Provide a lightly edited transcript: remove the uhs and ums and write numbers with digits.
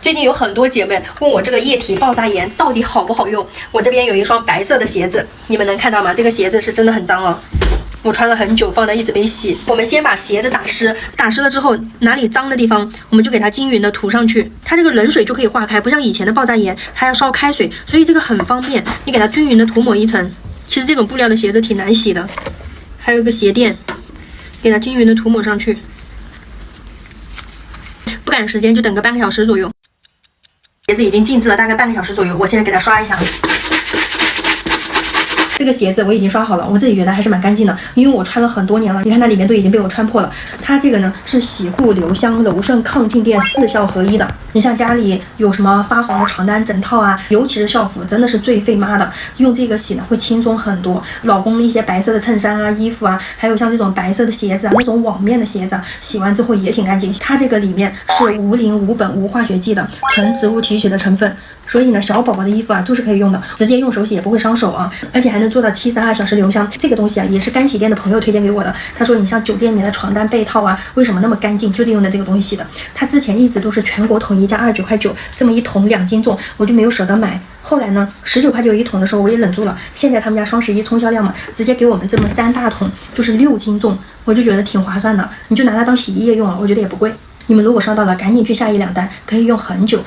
最近有很多姐妹问我这个液体爆炸盐到底好不好用。我这边有一双白色的鞋子，你们能看到吗？这个鞋子是真的很脏哦，我穿了很久，放在一直没洗。我们先把鞋子打湿，打湿了之后，哪里脏的地方，我们就给它均匀的涂上去。它这个冷水就可以化开，不像以前的爆炸盐，它要烧开水，所以这个很方便。你给它均匀的涂抹一层。其实这种布料的鞋子挺难洗的。还有一个鞋垫，给它均匀的涂抹上去。不赶时间，就等个半个小时左右。鞋子已经静置了大概半个小时左右，我现在给它刷一下。这个鞋子我已经刷好了，我自己觉得还是蛮干净的，因为我穿了很多年了。你看它里面都已经被我穿破了。它这个呢是洗护、留香、柔顺、抗静电4效合一的。你像家里有什么发黄的床单、枕套啊，尤其是校服，真的是最费妈的。用这个洗呢会轻松很多。老公一些白色的衬衫啊、衣服啊，还有像这种白色的鞋子啊，那种网面的鞋子啊，洗完之后也挺干净。它这个里面是无磷、无苯、无化学剂的纯植物提取的成分。所以呢，小宝宝的衣服啊都是可以用的，直接用手洗也不会伤手啊，而且还能做到72小时留香。这个东西啊也是干洗店的朋友推荐给我的，他说你像酒店里面的床单被套啊，为什么那么干净，就得用的这个东西洗的。他之前一直都是全国统一价29.9块，这么一桶2斤重，我就没有舍得买。后来呢，19.9块一桶的时候我也忍住了，现在他们家双11冲销量嘛，直接给我们这么3大桶，就是6斤重，我就觉得挺划算的。你就拿它当洗衣液用了，我觉得也不贵。你们如果刷到了，赶紧去下1、2单，可以用很久。